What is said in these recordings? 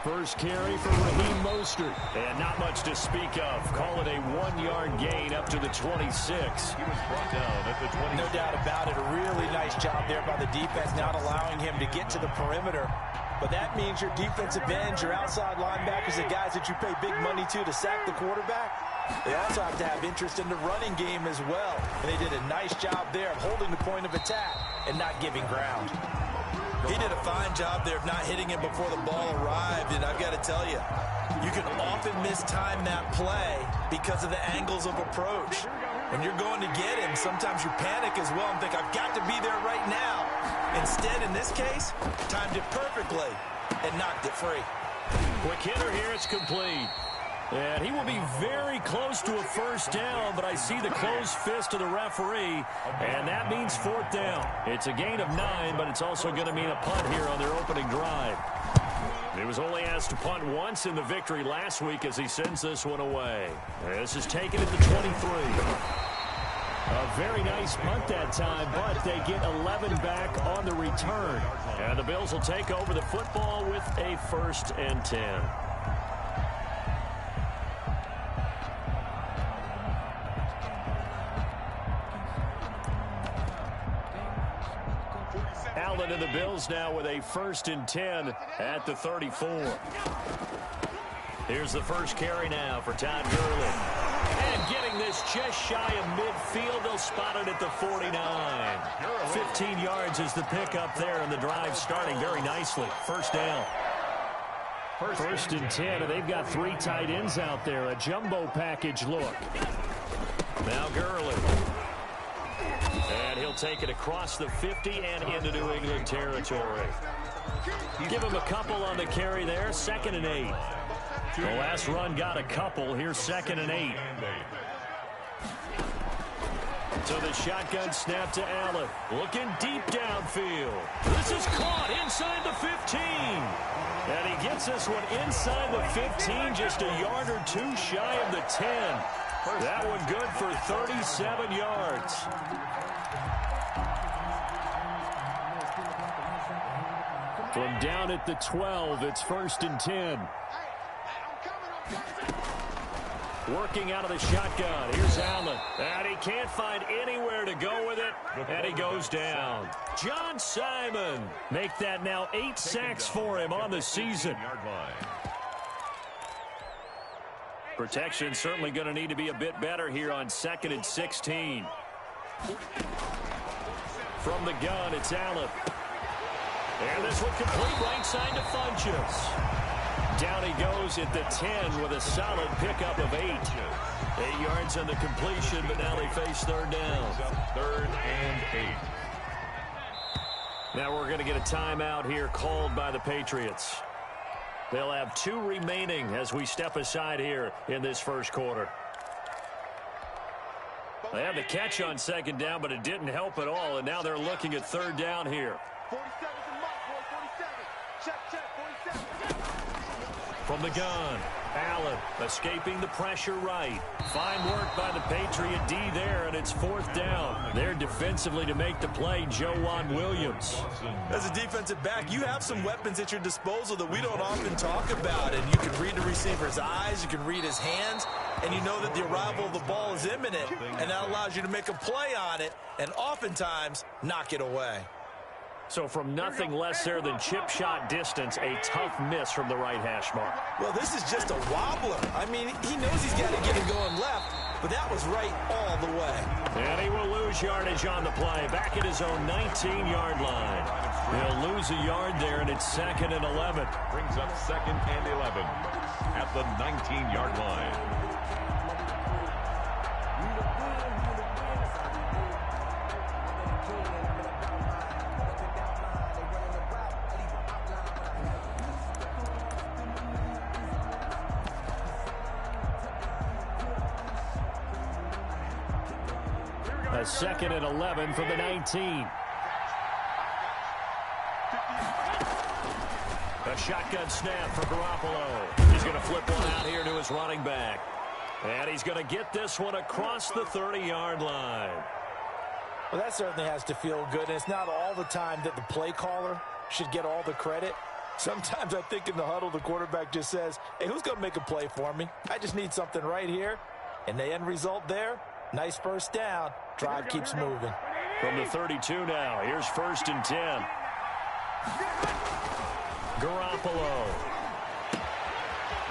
First carry for Raheem Mostert. And not much to speak of. Call it a 1-yard gain up to the 26. He was brought down at the 20. No doubt about it. A really nice job there by the defense, not allowing him to get to the perimeter. But that means your defensive ends, your outside linebackers, the guys that you pay big money to sack the quarterback, they also have to have interest in the running game as well. And they did a nice job there of holding the point of attack and not giving ground. He did a fine job there of not hitting him before the ball arrived, and I've got to tell you, you can often mistime that play because of the angles of approach. When you're going to get him, sometimes you panic as well and think, I've got to be there right now. Instead, in this case, timed it perfectly and knocked it free. Quick hitter here, it's complete. And he will be very close to a first down, but I see the closed fist of the referee, and that means 4th down. It's a gain of 9, but it's also going to mean a punt here on their opening drive. He was only asked to punt once in the victory last week as he sends this one away. This is taken at the 23. A very nice punt that time, but they get 11 back on the return. And the Bills will take over the football with a 1st and 10. Allen and the Bills now with a 1st and 10 at the 34. Here's the first carry now for Todd Gurley. And getting this just shy of midfield, they'll spot it at the 49. 15 yards is the pickup there, and the drive starting very nicely. First down. 1st and 10, and they've got 3 tight ends out there. A jumbo package look. Now Gurley. And he'll take it across the 50 and into New England territory. Give him a couple on the carry there. 2nd and 8. The last run got a couple. Here's 2nd and 8. So the shotgun snap to Allen. Looking deep downfield. This is caught inside the 15. And he gets this one inside the 15, just a yard or 2 shy of the 10. That one good for 37 yards. From down at the 12, it's 1st and 10. Working out of the shotgun. Here's Allen. And he can't find anywhere to go with it. And he goes down. John Simon. Make that now 8 sacks for him on the season. Protection certainly going to need to be a bit better here on 2nd and 16. From the gun, it's Allen. And this one complete right side to Funchess. Down he goes at the 10 with a solid pickup of 8. 8 yards on the completion, but now they face 3rd down. 3rd and 8. Now we're going to get a timeout here called by the Patriots. They'll have 2 remaining as we step aside here in this first quarter. They had the catch on 2nd down, but it didn't help at all, and now they're looking at 3rd down here. 47's a mark, boy. 47. Check, 47. From the gun, Allen escaping the pressure right. Fine work by the Patriot D there, and it's 4th down. There defensively to make the play, Joejuan Williams. As a defensive back, you have some weapons at your disposal that we don't often talk about, and you can read the receiver's eyes, you can read his hands, and you know that the arrival of the ball is imminent, and that allows you to make a play on it and oftentimes knock it away. So from nothing less there than chip shot distance, a tough miss from the right hash mark. Well, this is just a wobbler. I mean, he knows he's got to get it going left, but that was right all the way. And he will lose yardage on the play, back at his own 19-yard line. He'll lose a yard there, and it's 2nd and 11. Brings up 2nd and 11 at the 19-yard line. A 2nd and 11 from the 19. A shotgun snap for Garoppolo. He's going to flip one out here to his running back. And he's going to get this one across the 30-yard line. Well, that certainly has to feel good. And it's not all the time that the play caller should get all the credit. Sometimes I think in the huddle, the quarterback just says, hey, who's going to make a play for me? I just need something right here. And the end result there, nice first down. Drive keeps moving. From the 32 now, here's 1st and 10. Garoppolo.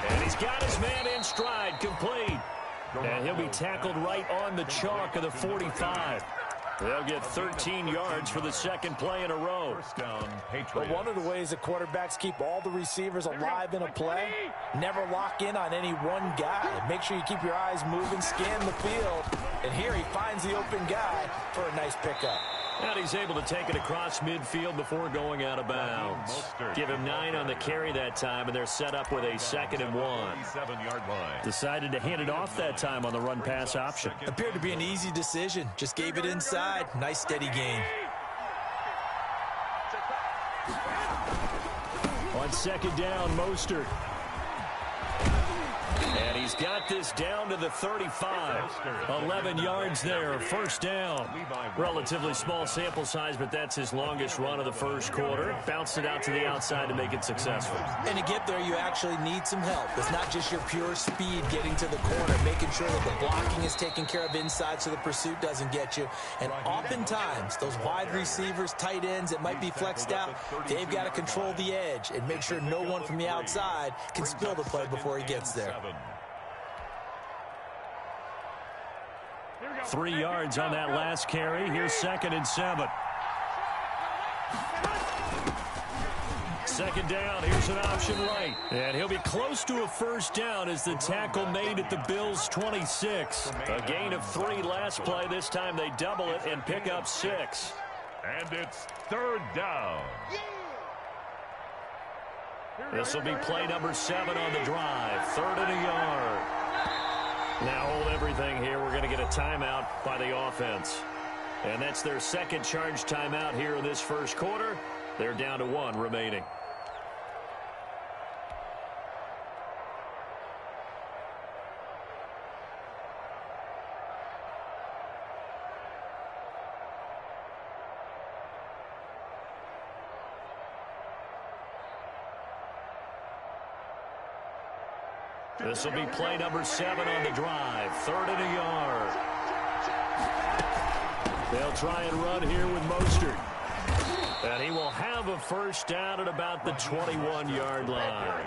And he's got his man in stride, complete. And he'll be tackled right on the chalk of the 45. They'll get 13 yards for the second play in a row. First down, Patriots. But one of the ways that quarterbacks keep all the receivers alive in a play, never lock in on any one guy. Make sure you keep your eyes moving, scan the field. And here he finds the open guy for a nice pickup. And he's able to take it across midfield before going out of bounds. Give him 9 on the carry that time, and they're set up with a 2nd and 1. 37-yard line. Decided to hand it off that time on the run-pass option. Appeared to be an easy decision. Just gave it inside. Nice steady gain. On 2nd down, Mostert. And he's got this down to the 35. 11 yards there, first down. Relatively small sample size, but that's his longest run of the first quarter. Bounced it out to the outside to make it successful. And to get there, you actually need some help. It's not just your pure speed getting to the corner, making sure that the blocking is taken care of inside so the pursuit doesn't get you. And oftentimes, those wide receivers, tight ends that might be flexed out, they've got to control the edge and make sure no one from the outside can spill the play before he gets there. 3 yards on that last carry. Here's 2nd and 7. 2nd down. Here's an option right. And he'll be close to a first down as the tackle made at the Bills' 26. A gain of 3 last play. This time they double it and pick up 6. And it's 3rd down. This will be play number 7 on the drive. 3rd and a yard. Now hold everything here. We're going to get a timeout by the offense. And that's their second charge timeout here in this first quarter. They're down to 1 remaining. This will be play number 7 on the drive. 3rd and a yard. They'll try and run here with Mostert. And he will have a first down at about the 21-yard line.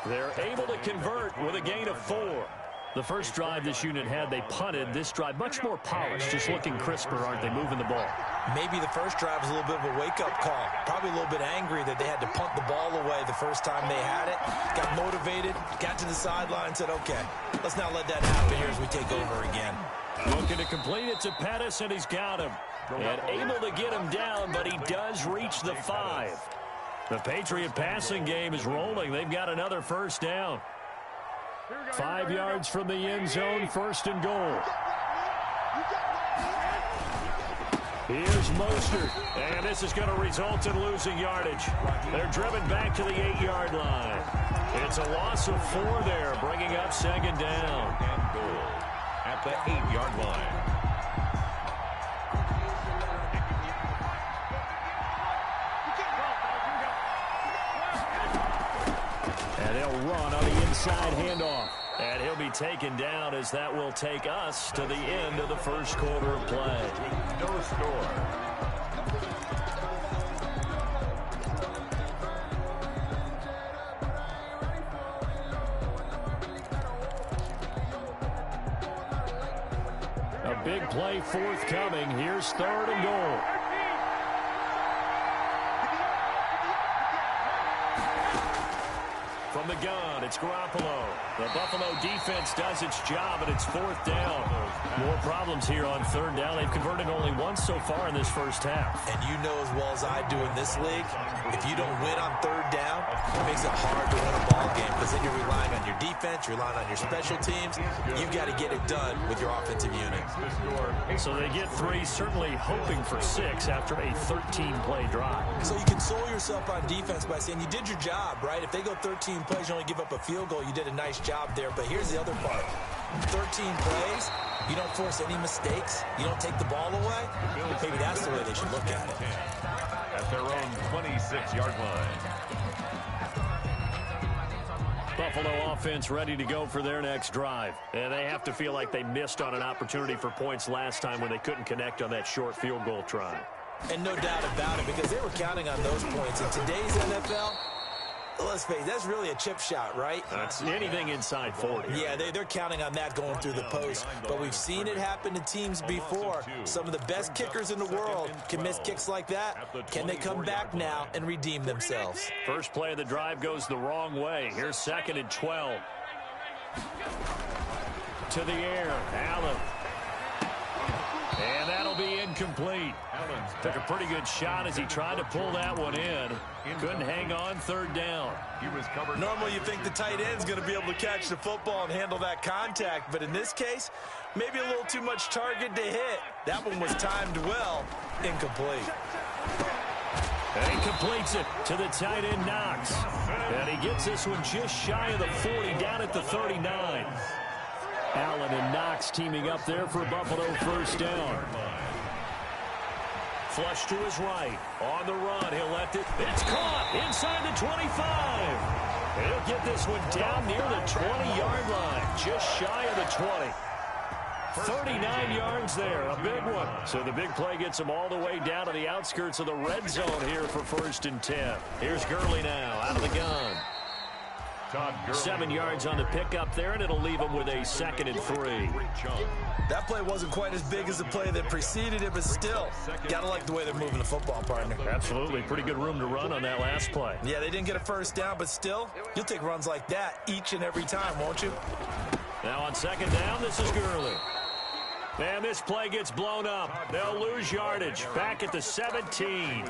They're able to convert with a gain of 4. The first drive this unit had, they punted. This drive, much more polished, just looking crisper, aren't they, moving the ball? Maybe the first drive was a little bit of a wake-up call. Probably a little bit angry that they had to punt the ball away the first time they had it. Got motivated, got to the sideline, said, okay, let's not let that happen here as we take over again. Looking to complete it to Pettis, and he's got him. And able to get him down, but he does reach the 5. The Patriot passing game is rolling. They've got another first down. 5 yards from the end zone, 1st and goal. Here's Mostert, and this is going to result in losing yardage. They're driven back to the 8-yard line. It's a loss of 4 there, bringing up 2nd down. And goal at the 8-yard line. And they'll run on the inside handoff. And he'll be taken down as that will take us to the end of the first quarter of play. No score. A big play forthcoming. Here's 3rd and goal. From the gun, it's Garoppolo. The Buffalo defense does its job, and it's 4th down. More problems here on 3rd down. They've converted only once so far in this first half. And you know as well as I do in this league, if you don't win on 3rd down, it makes it hard to win a ball game because then you're relying on your defense, you're relying on your special teams. You've got to get it done with your offensive unit. So they get 3, certainly hoping for 6 after a 13-play drive. So you console yourself on defense by saying you did your job, right? If they go 13 plays, you only give up a field goal, you did a nice job there. But here's the other part. 13 plays, you don't force any mistakes, you don't take the ball away. Maybe that's the way they should look at it. At their own 26-yard line. Buffalo offense ready to go for their next drive. And they have to feel like they missed on an opportunity for points last time when they couldn't connect on that short field goal try. And no doubt about it, because they were counting on those points. In today's NFL, let's face it, that's really a chip shot, right? That's anything inside 40. Yeah, they're counting on that going through the post. But we've seen it happen to teams before. Some of the best kickers in the world can miss kicks like that. Can they come back now and redeem themselves? First play of the drive goes the wrong way. Here's 2nd and 12. To the air, Allen. And that'll be incomplete. Took a pretty good shot as he tried to pull that one in. Couldn't hang on 3rd down. Normally you think the tight end's going to be able to catch the football and handle that contact, but in this case, maybe a little too much target to hit. That one was timed well. Incomplete. And he completes it to the tight end, Knox. And he gets this one just shy of the 40, down at the 39. Allen and Knox teaming up there for Buffalo 1st down. Flush to his right. On the run, he'll let it. It's caught inside the 25. He'll get this one down near the 20-yard line, just shy of the 20. 39 yards there, a big one. So the big play gets him all the way down to the outskirts of the red zone here for 1st and 10. Here's Gurley now, out of the gun. 7 yards on the pickup there, and it'll leave him with a 2nd and 3. That play wasn't quite as big as the play that preceded it, but still, gotta like the way they're moving the football, partner. Absolutely. Pretty good room to run on that last play. Yeah, they didn't get a 1st down, but still, you'll take runs like that each and every time, won't you? Now on 2nd down, this is Gurley. And this play gets blown up. They'll lose yardage. Back at the 17.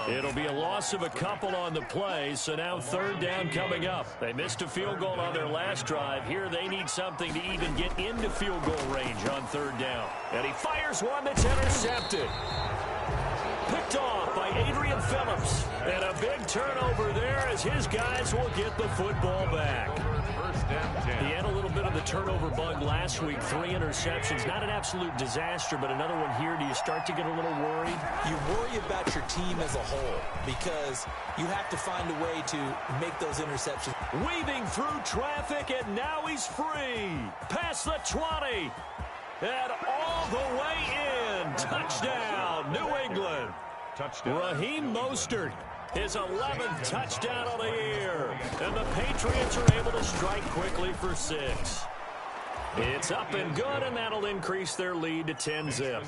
It'll be a loss of a couple on the play, so now 3rd down coming up. They missed a field goal on their last drive. Here they need something to even get into field goal range on 3rd down. And he fires one that's intercepted. Picked off by Adrian Phillips. And a big turnover there as his guys will get the football back. He had a little bit of the turnover bug last week. 3 interceptions. Not an absolute disaster, but another one here. Do you start to get a little worried? You worry about your team as a whole because you have to find a way to make those interceptions. Weaving through traffic, and now he's free. Past the 20. And all the way in. Touchdown, New England. Raheem Mostert. His 11th touchdown of the year. And the Patriots are able to strike quickly for 6. It's up and good, and that'll increase their lead to 10-zip.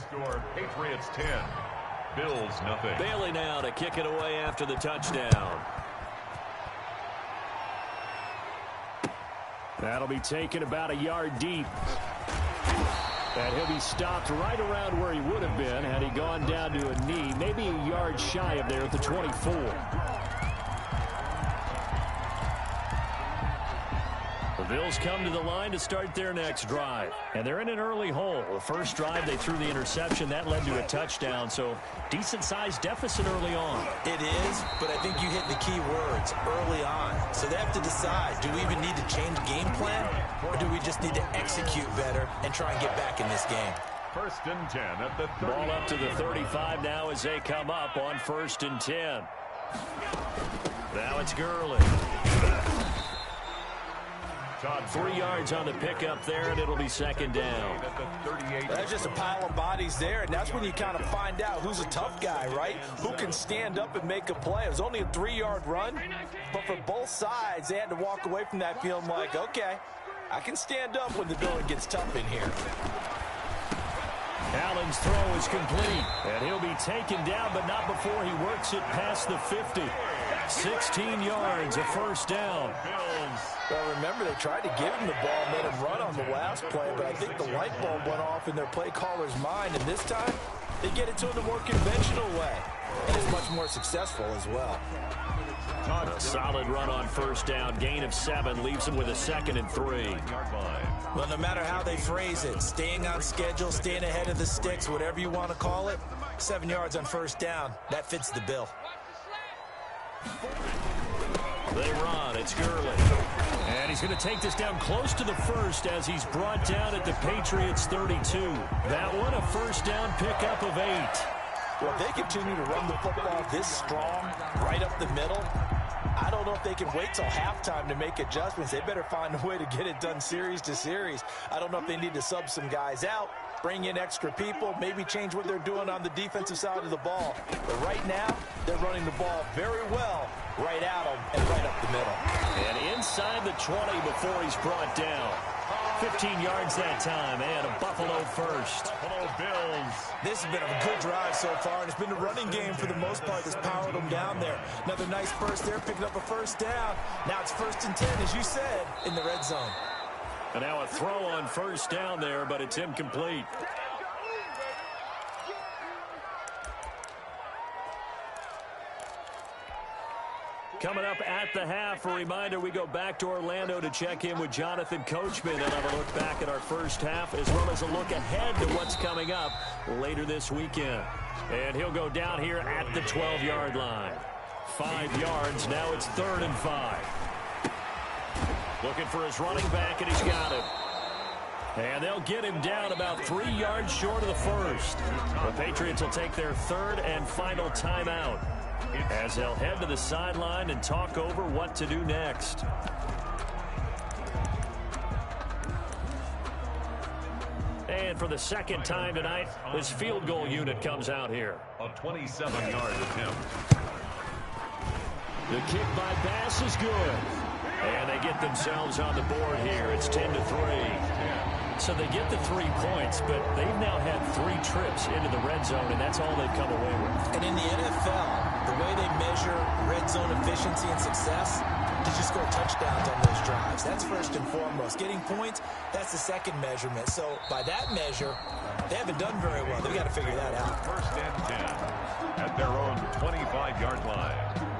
Patriots 10. Bills nothing. Bailey now to kick it away after the touchdown. That'll be taken about a yard deep. And he'll be stopped right around where he would have been had he gone down to a knee, maybe a yard shy of there at the 24. The Bills come to the line to start their next drive. And they're in an early hole. The first drive, they threw the interception. That led to a touchdown, so decent-sized deficit early on. It is, but I think you hit the key words, early on. So they have to decide, do we even need to change game plan, or do we just need to execute better and try and get back in this game? 1st and 10 at the 30. Ball up to the 35 now as they come up on 1st and 10. Now it's Gurley. 3 yards on the pickup there, and it'll be 2nd down. That's just a pile of bodies there, and that's when you kind of find out who's a tough guy, right? Who can stand up and make a play. It was only a 3-yard run, but for both sides, they had to walk away from that feeling like, okay, I can stand up when the going gets tough in here. Allen's throw is complete, and he'll be taken down, but not before he works it past the 50. 16 yards, a first down. Well, remember, they tried to give him the ball and let him run on the last play, but I think the light bulb went off in their play caller's mind, and this time they get it to him the more conventional way, and it's much more successful as well. A solid run on first down. Gain of 7 leaves him with a 2nd and 3. Well, no matter how they phrase it, staying on schedule, staying ahead of the sticks, whatever you want to call it, 7 yards on first down, that fits the bill. They run. It's Gurley. And he's going to take this down close to the first as he's brought down at the Patriots 32. That one, a first down pickup of 8. Well, if they continue to run the football this strong, right up the middle, I don't know if they can wait till halftime to make adjustments. They better find a way to get it done series to series. I don't know if they need to sub some guys out, bring in extra people, maybe change what they're doing on the defensive side of the ball. But right now, they're running the ball very well right at them and right up the middle. And inside the 20 before he's brought down. 15 yards that time, and a Buffalo first. Buffalo Bills. This has been a good drive so far, and it's been the running game for the most part that's powered them down there. Another nice burst there, picking up a first down. Now it's 1st and 10, as you said, in the red zone. And now a throw on first down there, but it's incomplete. Coming up at the half, a reminder, we go back to Orlando to check in with Jonathan Coachman and have a look back at our first half, as well as a look ahead to what's coming up later this weekend. And he'll go down here at the 12-yard line. 5 yards, now it's 3rd and 5. Looking for his running back, and he's got him. And they'll get him down about 3 yards short of the first. The Patriots will take their 3rd and final timeout, as they'll head to the sideline and talk over what to do next. And for the 2nd time tonight, this field goal unit comes out here. A 27-yard attempt. The kick by Bass is good. And they get themselves on the board here. It's 10-3. So they get the 3 points, but they've now had 3 trips into the red zone, and that's all they've come away with. And in the NFL, the way they measure red zone efficiency and success, to just score touchdowns on those drives. That's first and foremost. Getting points, that's the 2nd measurement. So by that measure, they haven't done very well. They've got to figure that out. 1st and 10 at their own 25-yard line.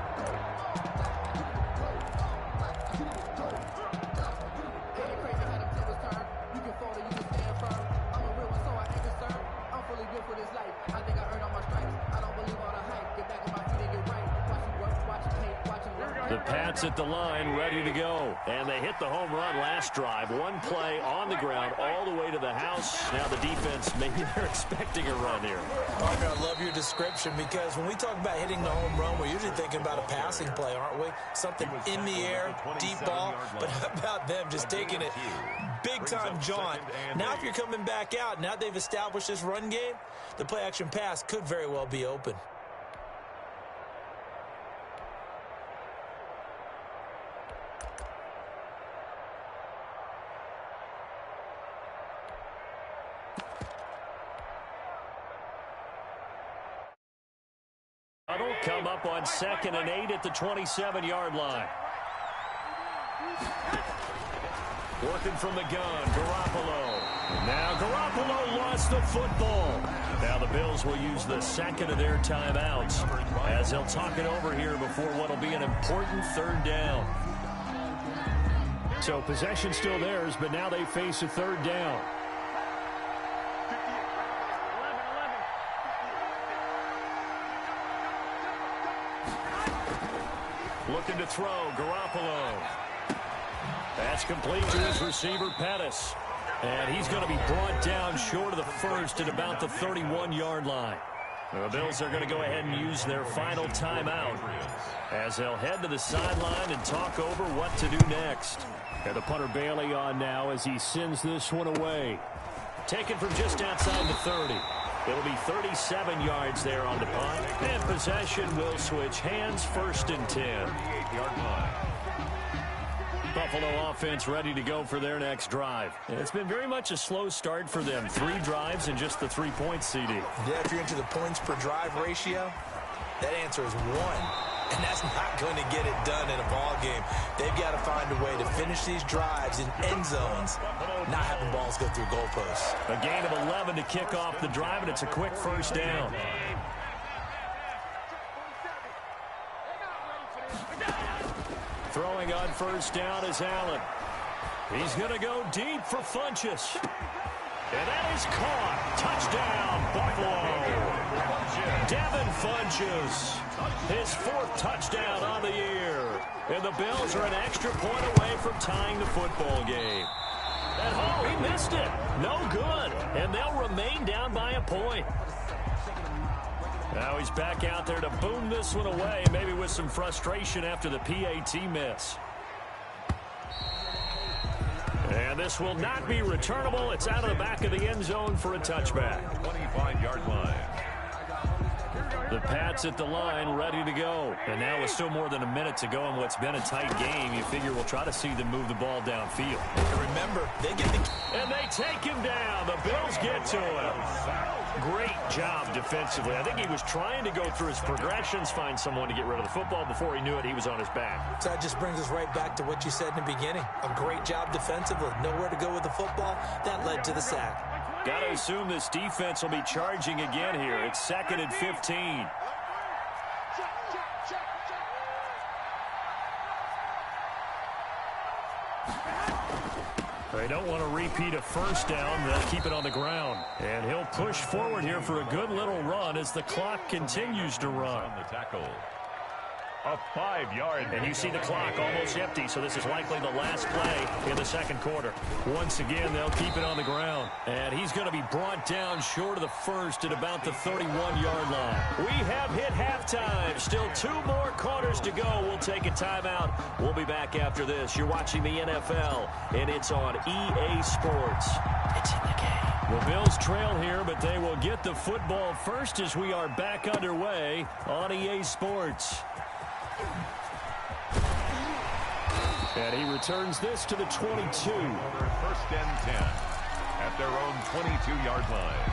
The Pats at the line, ready to go. And they hit the home run last drive. 1 play on the ground all the way to the house. Now the defense, maybe they're expecting a run here. Parker, I love your description, because when we talk about hitting the home run, we're usually thinking about a passing play, aren't we? Something in the air, deep ball. But how about them just taking it big-time jaunt? Now if you're coming back out, now they've established this run game, the play-action pass could very well be open. It'll come up on 2nd and 8 at the 27-yard line. Working from the gun, Garoppolo. Now Garoppolo lost the football. Now the Bills will use the 2nd of their timeouts as they'll talk it over here before what will be an important 3rd down. So possession still theirs, but now they face a 3rd down. Looking to throw, Garoppolo. That's complete to his receiver, Pettis. And he's going to be brought down short of the first at about the 31-yard line. The Bills are going to go ahead and use their final timeout as they'll head to the sideline and talk over what to do next. And the punter Bailey on now as he sends this one away. Taken from just outside the 30. It'll be 37 yards there on the punt. And possession will switch hands, 1st and 10. 38-yard line. Buffalo offense ready to go for their next drive. And it's been very much a slow start for them. 3 drives and just the 3 points, CD. Yeah, if you're into the points per drive ratio, that answer is 1. And that's not going to get it done in a ball game. They've got to find a way to finish these drives in end zones, not having balls go through goalposts. A gain of 11 to kick off the drive, and it's a quick first down. Throwing on first down is Allen. He's going to go deep for Funchess. And that is caught. Touchdown, Buffalo. Devin Funchess, his 4th touchdown on the year. And the Bills are an extra point away from tying the football game. And oh, he missed it. No good. And they'll remain down by a point. Now he's back out there to boom this one away, maybe with some frustration after the PAT miss. And this will not be returnable. It's out of the back of the end zone for a touchback. 25-yard line. The Pats at the line, ready to go. And now with still more than a minute to go in what's been a tight game, you figure we'll try to see them move the ball downfield. And remember, they get the... And they take him down. The Bills get to him. Great job defensively. I think he was trying to go through his progressions, find someone to get rid of the football. Before he knew it, he was on his back. So that just brings us right back to what you said in the beginning. A great job defensively. Nowhere to go with the football. That led to the sack. Got to assume this defense will be charging again here. It's 2nd and 15. They don't want to repeat a first down. They'll keep it on the ground. And he'll push forward here for a good little run as the clock continues to run. On the tackle. A 5-yard. And you see the clock almost empty, so this is likely the last play in the second quarter. Once again, they'll keep it on the ground. And he's going to be brought down short of the first at about the 31-yard line. We have hit halftime. Still 2 more quarters to go. We'll take a timeout. We'll be back after this. You're watching the NFL, and it's on EA Sports. It's in the game. The Bills trail here, but they will get the football first as we are back underway on EA Sports. And he returns this to the 22. 1st and 10 at their own 22-yard line.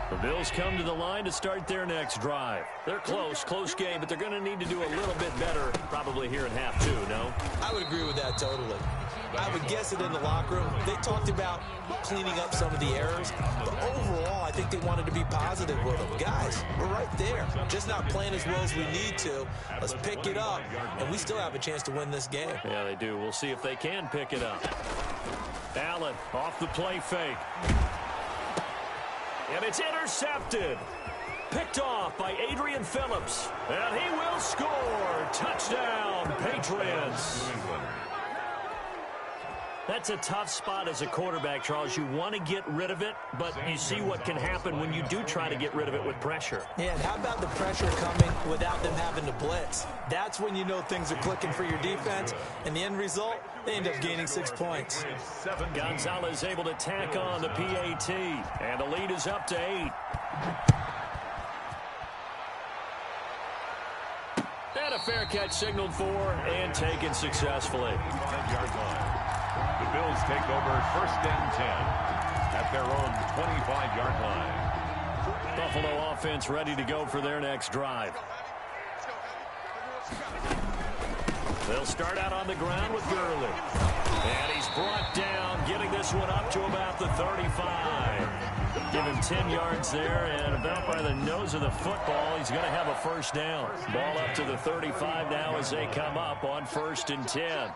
The Bills come to the line to start their next drive. They're close game, but they're going to need to do a little bit better probably here in half 2, no? I would agree with that totally. I would guess it in the locker room. They talked about cleaning up some of the errors, but overall, I think they wanted to be positive with them. Guys, we're right there. Just not playing as well as we need to. Let's pick it up, and we still have a chance to win this game. Yeah, they do. We'll see if they can pick it up. Allen off the play fake. And it's intercepted. Picked off by Adrian Phillips. And he will score. Touchdown, Patriots. That's a tough spot as a quarterback, Charles. You want to get rid of it, but you see what can happen when you do try to get rid of it with pressure. Yeah, and how about the pressure coming without them having to blitz? That's when you know things are clicking for your defense, and the end result, they end up gaining 6 points. Gonzalez able to tack on the PAT, and the lead is up to 8. And a fair catch signaled for and taken successfully. 5-yard line. The Bills take over 1st and 10 at their own 25-yard line. Buffalo offense ready to go for their next drive. They'll start out on the ground with Gurley. And he's brought down, getting this one up to about the 35. Give him 10 yards there, and about by the nose of the football, he's going to have a first down. Ball up to the 35 now as they come up on 1st and 10.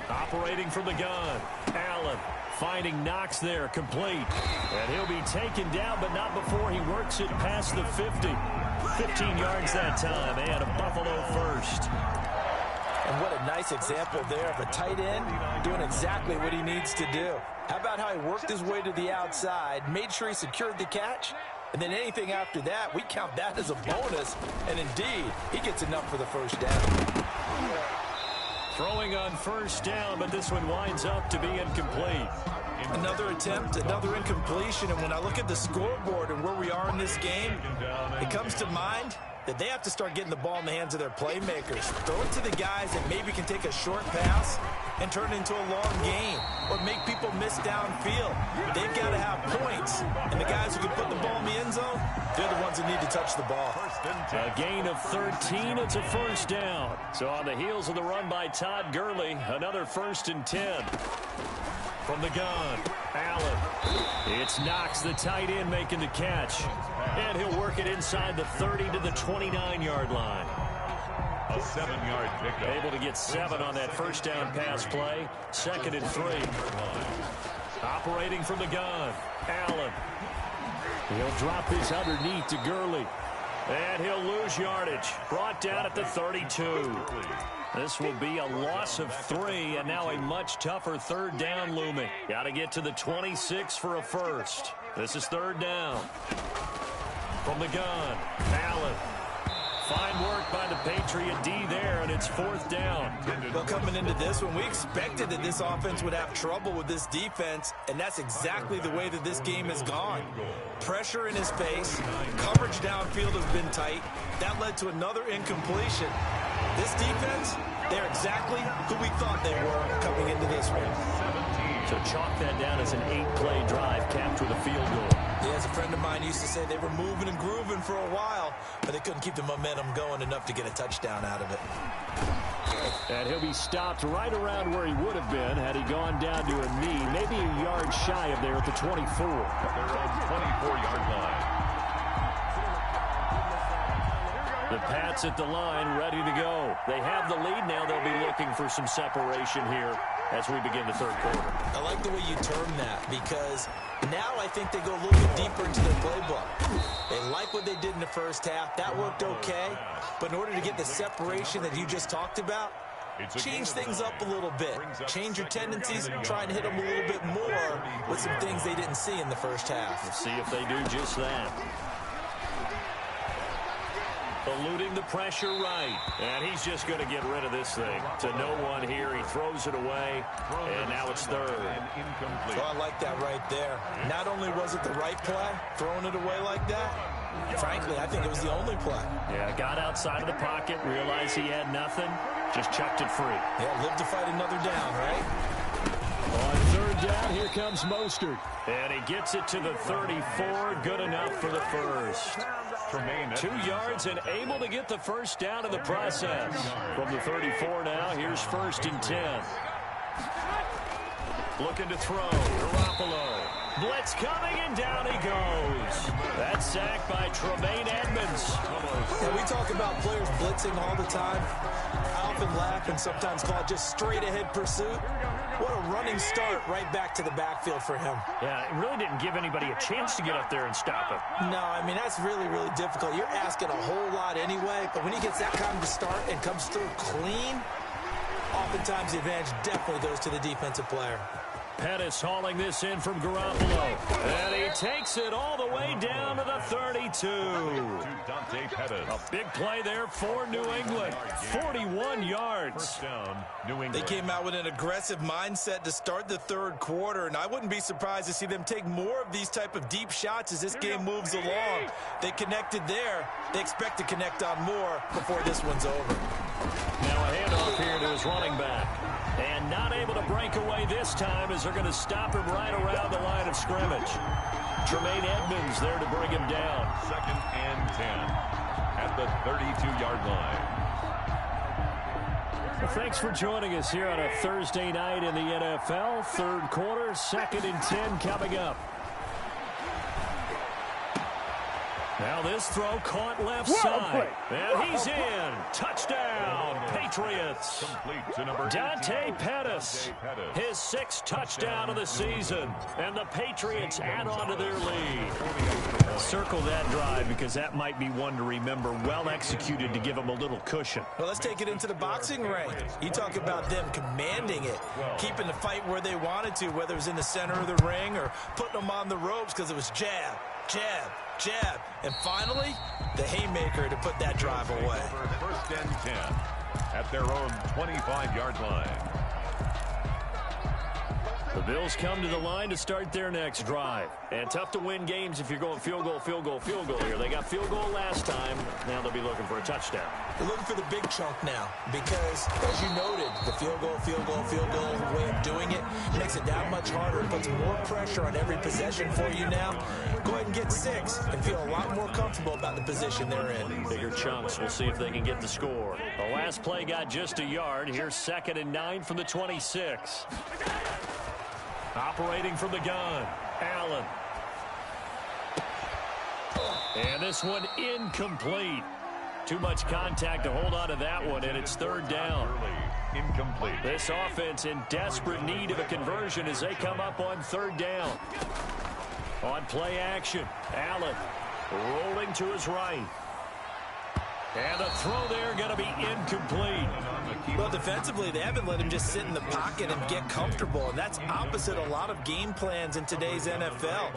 Operating from the gun, Allen finding Knox there, complete. And he'll be taken down, but not before he works it past the 50. 15 yards that time, and a Buffalo first. And what a nice example there of a tight end doing exactly what he needs to do. How about how he worked his way to the outside, made sure he secured the catch, and then anything after that, we count that as a bonus. And indeed, he gets enough for the first down. Throwing on first down, but this one winds up to be incomplete. Another attempt, another incompletion, and when I look at the scoreboard and where we are in this game, it comes to mind that they have to start getting the ball in the hands of their playmakers. Throw it to the guys that maybe can take a short pass and turn it into a long game or make people miss downfield. They've got to have points, and the guys who can put the ball in the end zone, they're the ones that need to touch the ball. A gain of 13. It's a first down. So on the heels of the run by Todd Gurley, another 1st and 10. From the gun, Allen. It's Knox, the tight end, making the catch. And he'll work it inside the 30 to the 29-yard line. A 7-yard pickup. Able to get 7 on that first down pass play. 2nd and 3. Operating from the gun, Allen. He'll drop this underneath to Gurley. And he'll lose yardage. Brought down at the 32. This will be a loss of 3, and now a much tougher 3rd down looming. Got to get to the 26 for a first. This is 3rd down. From the gun, Allen. Fine work by the Patriot D there, and it's 4th down. Well, coming into this one, we expected that this offense would have trouble with this defense, and that's exactly the way that this game has gone. Pressure in his face, coverage downfield has been tight. That led to another incompletion. This defense, they're exactly who we thought they were coming into this one. So chalk that down as an 8-play drive capped with a field goal. Yeah, as a friend of mine used to say, they were moving and grooving for a while, but they couldn't keep the momentum going enough to get a touchdown out of it. And he'll be stopped right around where he would have been had he gone down to a knee, maybe a yard shy of there at the 24. At their own 24-yard line. The Pats at the line, ready to go. They have the lead now. They'll be looking for some separation here as we begin the 3rd quarter. I like the way you term that, because now I think they go a little bit deeper into their playbook. They like what they did in the first half. That worked okay. But in order to get the separation that you just talked about, change things up a little bit. Change your tendencies, try and hit them a little bit more with some things they didn't see in the first half. We'll see if they do just that. Eluding the pressure right. And he's just going to get rid of this thing. To no one here. He throws it away. And now it's 3rd. Incomplete. So I like that right there. Not only was it the right play, throwing it away like that, frankly, I think it was the only play. Yeah, got outside of the pocket, realized he had nothing, just chucked it free. Yeah, live to fight another down, right? On 3rd down, here comes Mostert. And he gets it to the 34. Good enough for the first. 2 yards and able to get the first down in the process. From the 34 now, here's 1st and 10. Looking to throw. Garoppolo. Blitz coming, and down he goes. That's sacked by Tremaine Edmonds. Yeah, we talk about players blitzing all the time. I often laugh and sometimes call it just straight-ahead pursuit. What a running start right back to the backfield for him. Yeah, it really didn't give anybody a chance to get up there and stop him. No, I mean, that's really, really difficult. You're asking a whole lot anyway, but when he gets that kind of a start and comes through clean, oftentimes the advantage definitely goes to the defensive player. Pettis hauling this in from Garoppolo. And he takes it all the way down to the 32. Dante Pettis. A big play there for New England. 41 yards. First down, New England. They came out with an aggressive mindset to start the 3rd quarter, and I wouldn't be surprised to see them take more of these type of deep shots as this game moves along. They connected there. They expect to connect on more before this one's over. Now a handoff here to his running back. And not able to break away this time as they're going to stop him right around the line of scrimmage. Tremaine Edmonds there to bring him down. 2nd and 10 at the 32-yard line. Well, thanks for joining us here on a Thursday night in the NFL. 3rd quarter, 2nd and 10 coming up. Now this throw caught left side. And he's in. Touchdown, Patriots. Complete to number Dante Pettis. His 6th touchdown of the season. And the Patriots add on to their lead. Circle that drive because that might be one to remember. Well executed to give them a little cushion. Well, let's take it into the boxing ring. You talk about them commanding it, keeping the fight where they wanted to, whether it was in the center of the ring or putting them on the ropes because it was jab, jab, jab. And finally, the haymaker to put that drive away. 1st and 10 at their own 25-yard line. The Bills come to the line to start their next drive. And tough to win games if you're going field goal, field goal, field goal here. They got field goal last time. Now they'll be looking for a touchdown. They're looking for the big chunk now because, as you noted, the field goal way of doing it makes it that much harder. It puts more pressure on every possession for you now. Go ahead and get 6 and feel a lot more comfortable about the position they're in. Bigger chunks. We'll see if they can get the score. The last play got just a yard. Here's 2nd and 9 from the 26. Operating from the gun, Allen. And this one incomplete. Too much contact to hold on to that one, and it's 3rd down. Incomplete. This offense in desperate need of a conversion as they come up on 3rd down. On play action, Allen rolling to his right. And the throw there going to be incomplete. Well, defensively, they haven't let him just sit in the pocket and get comfortable, and that's opposite a lot of game plans in today's NFL.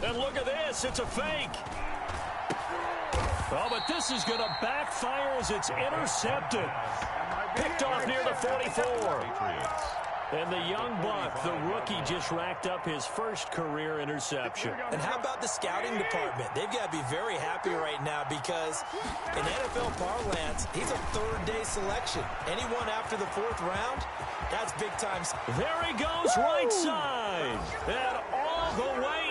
And look at this. It's a fake. Oh, but this is going to backfire as it's intercepted. Picked off near the 44. And the young buck, the rookie, just racked up his first career interception. And how about the scouting department? They've got to be very happy right now because in NFL parlance, he's a 3rd-day selection. Anyone after the 4th round, that's big time. There he goes, right side. And all the way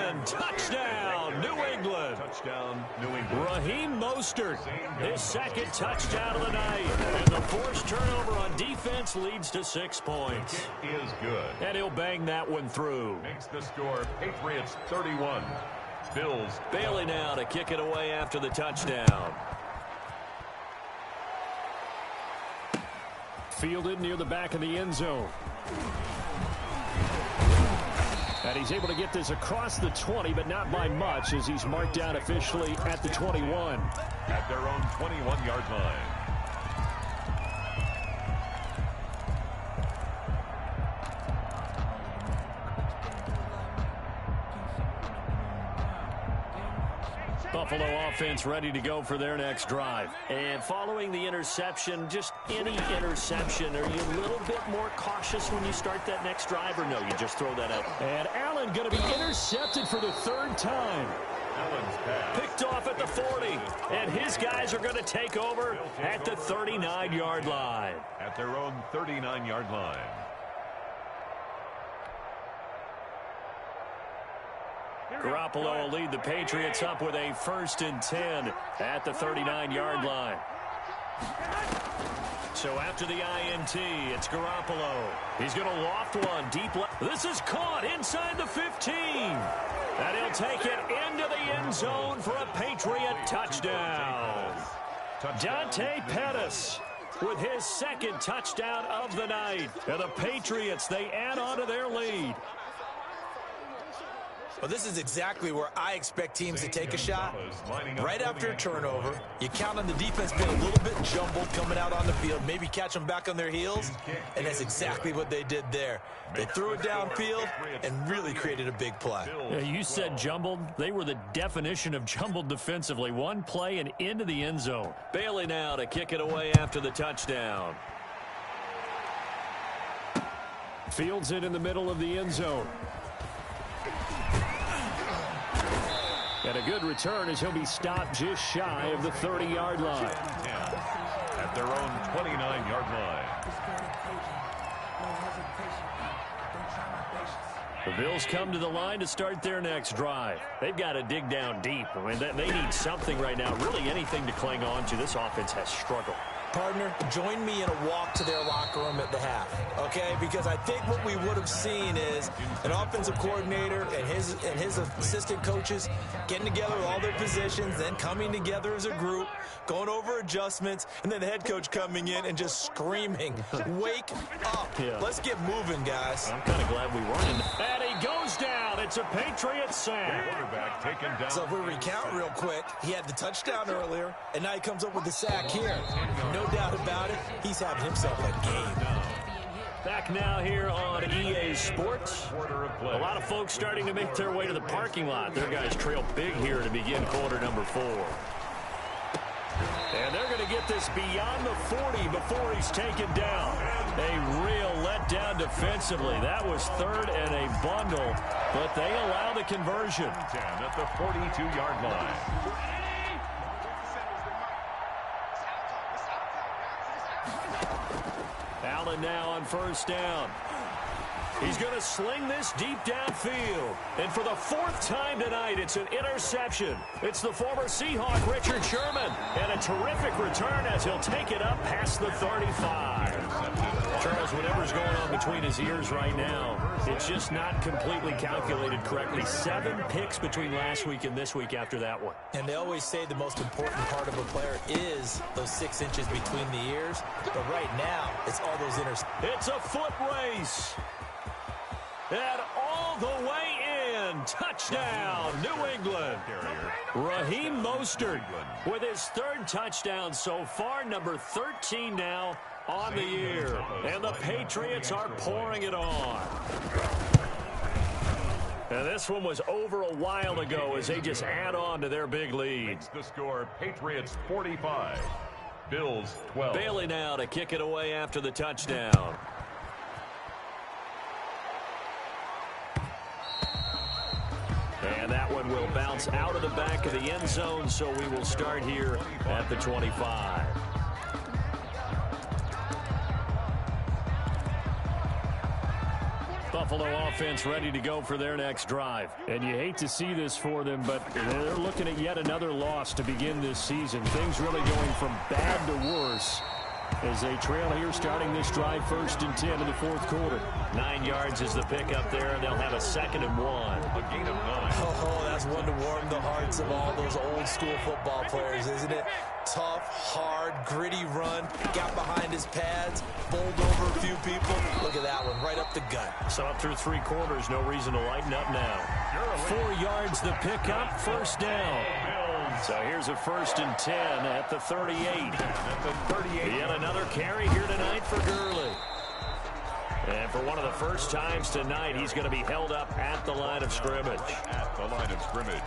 in. Touchdown, New England. Touchdown, New England. Raheem Mostert, his 2nd touchdown of the night. And the forced turnover on defense leads to 6 points. It is good. And he'll bang that one through. Makes the score Patriots 31. Bills. Bailey now to kick it away after the touchdown. Fielded near the back of the end zone. And he's able to get this across the 20, but not by much as he's marked down officially at the 21. At their own 21-yard line. Buffalo offense ready to go for their next drive. And following the interception, just any interception, are you a little bit more cautious when you start that next drive, or no, you just throw that out? And Allen going to be intercepted for the 3rd time. Picked off at the 40, and his guys are going to take over at the 39-yard line. At their own 39-yard line. Garoppolo will lead the Patriots up with a 1st and 10 at the 39-yard line. So after the INT, it's Garoppolo. He's going to loft one deep left. This is caught inside the 15. And he'll take it into the end zone for a Patriot touchdown. Dante Pettis with his 2nd touchdown of the night. And the Patriots, they add on to their lead. Well, this is exactly where I expect teams to take a shot. Right after a turnover, you count on the defense being a little bit jumbled coming out on the field, maybe catch them back on their heels, and that's exactly what they did there. They threw it downfield and really created a big play. Yeah, you said jumbled. They were the definition of jumbled defensively. One play and into the end zone. Bailey now to kick it away after the touchdown. Fields it in the middle of the end zone. And a good return as he'll be stopped just shy of the 30-yard line. At their own 29-yard line. The Bills come to the line to start their next drive. They've got to dig down deep. I mean, they need something right now, really anything to cling on to. This offense has struggled. Partner, join me in a walk to their locker room at the half, okay? Because I think what we would have seen is an offensive coordinator and his assistant coaches getting together with all their positions, then coming together as a group, going over adjustments, and then the head coach coming in and just screaming, wake up. Yeah. Let's get moving, guys. I'm kind of glad we weren't in. And he goes down. It's a Patriot sack. Quarterback taken down. So if we recount real quick, he had the touchdown earlier, and now he comes up with the sack here. No doubt about it, he's having himself a game. Back now here on EA Sports. A lot of folks starting to make their way to the parking lot. Their guys trail big here to begin quarter number 4. And they're going to get this beyond the 40 before he's taken down. A real letdown defensively. That was third and a bundle, but they allow the conversion. 10 at the 42-yard line. Allen now on first down. He's going to sling this deep downfield. And for the fourth time tonight, it's an interception. It's the former Seahawk, Richard Sherman. And a terrific return as he'll take it up past the 35. Charles, whatever's going on between his ears right now, it's just not completely calculated correctly. 7 picks between last week and this week after that one. And they always say the most important part of a player is those 6 inches between the ears. But right now, it's all those interceptions. It's a foot race. And all the way in. Touchdown, New England. Raheem Mostert with his 3rd touchdown so far, number 13 now on the year. And the Patriots are pouring it on. And this one was over a while ago as they just add on to their big lead. Makes the score Patriots 45, Bills 12. Bailey now to kick it away after the touchdown. And that one will bounce out of the back of the end zone, so we will start here at the 25. Buffalo offense ready to go for their next drive. And you hate to see this for them, but they're looking at yet another loss to begin this season. Things really going from bad to worse as they trail here starting this drive 1st and 10 in the 4th quarter. 9 yards is the pickup there, and they'll have a 2nd and 1. A gain of 9. Oh, that's one to warm the hearts of all those old school football players, isn't it? Tough, hard, gritty run. Got behind his pads, bowled over a few people. Look at that one, right up the gut. So up through 3 quarters, no reason to lighten up now. 4 yards the pickup, 1st down. So here's a 1st and 10 at the 38. At the 38. Yet another carry here tonight for Gurley. And for one of the first times tonight, he's going to be held up at the line of scrimmage. At the line of scrimmage.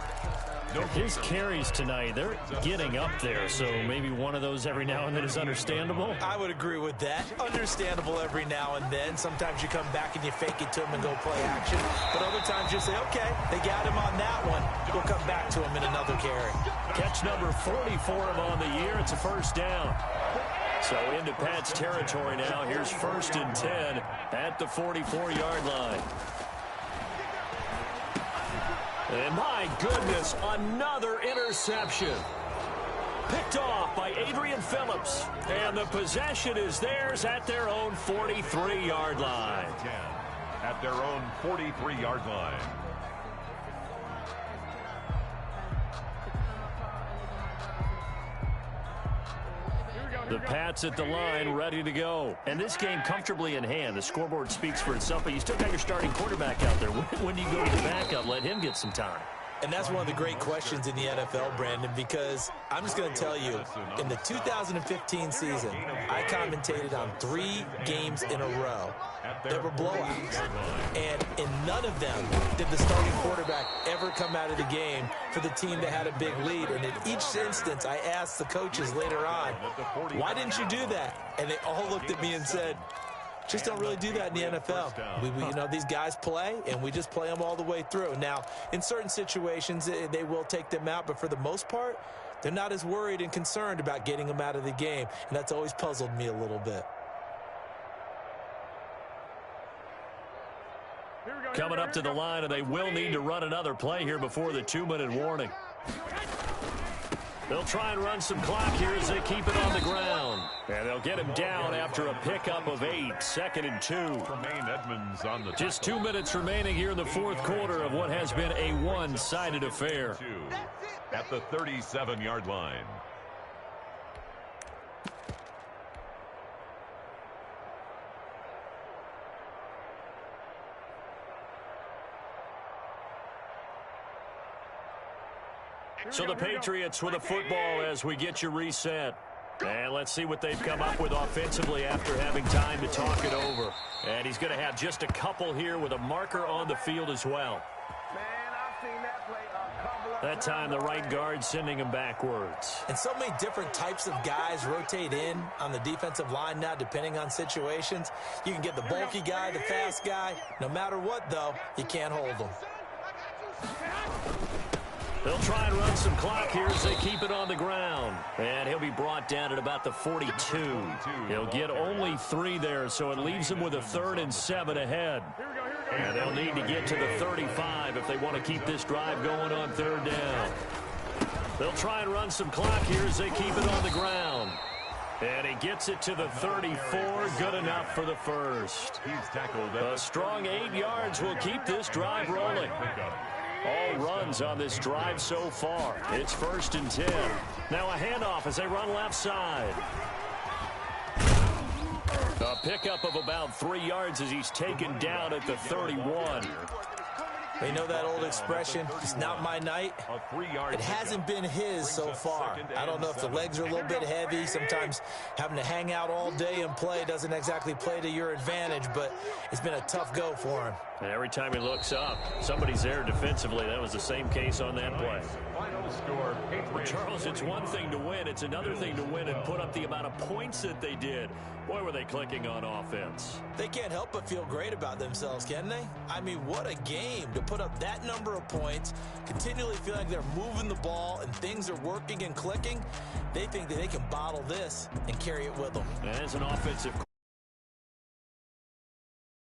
His carries tonight, they're getting up there, so maybe one of those every now and then is understandable. I would agree with that. Understandable every now and then. Sometimes you come back and you fake it to him and go play action. But other times you say, okay, they got him on that one. We'll come back to him in another carry. Catch number 40 for him on the year. It's a 1st down. So into Pat's territory now. Here's 1st and 10 at the 44-yard line. And my goodness, another interception. Picked off by Adrian Phillips. And the possession is theirs at their own 43-yard line. 10 at their own 43-yard line. The Pats at the line, ready to go. And this game comfortably in hand. The scoreboard speaks for itself, but you still got your starting quarterback out there. When do you go to the backup? Let him get some time. And that's one of the great questions in the NFL, Brandon, because I'm just going to tell you, in the 2015 season, I commentated on 3 games in a row. There were blowouts. And in none of them did the starting quarterback ever come out of the game for the team that had a big lead. And in each instance, I asked the coaches later on, why didn't you do that? And they all looked at me and said, just don't really do that in the NFL. You know, these guys play, and we just play them all the way through. Now, in certain situations, they will take them out, but for the most part, they're not as worried and concerned about getting them out of the game, and that's always puzzled me a little bit. Coming up to the line, and they will need to run another play here before the 2-minute warning. They'll try and run some clock here as they keep it on the ground. And they'll get him down after a pickup of 8, 2nd and 2. Tremaine Edmonds on the Just 2 minutes remaining here in the 4th quarter of what has been a one-sided affair. At the 37-yard line. So the Patriots with a football as we get you reset. And let's see what they've come up with offensively after having time to talk it over. And he's going to have just a couple here with a marker on the field as well. Man, I've seen that play That time the right guard sending him backwards. And so many different types of guys rotate in on the defensive line now, depending on situations. You can get the bulky guy, the fast guy. No matter what, though, you can't hold them. They'll try and run some clock here as they keep it on the ground. And he'll be brought down at about the 42. He'll get only 3 there, so it leaves him with a 3rd and 7 ahead. And they'll need to get to the 35 if they want to keep this drive going on 3rd down. They'll try and run some clock here as they keep it on the ground. And he gets it to the 34. Good enough for the first. A strong 8 yards will keep this drive rolling. All runs on this drive so far. It's 1st and 10. Now a handoff as they run left side. A pickup of about 3 yards as he's taken down at the 31. You know that old expression, it's not my night? It hasn't been his so far. I don't know if the legs are a little bit heavy. Sometimes having to hang out all day and play doesn't exactly play to your advantage, but it's been a tough go for him. And every time he looks up, somebody's there defensively. That was the same case on that play. Well, Charles, it's one thing to win. It's another thing to win and put up the amount of points that they did. Boy, were they clicking on offense. They can't help but feel great about themselves, can they? I mean, what a game to put up that number of points, continually feel like they're moving the ball and things are working and clicking. They think that they can bottle this and carry it with them. As an offensive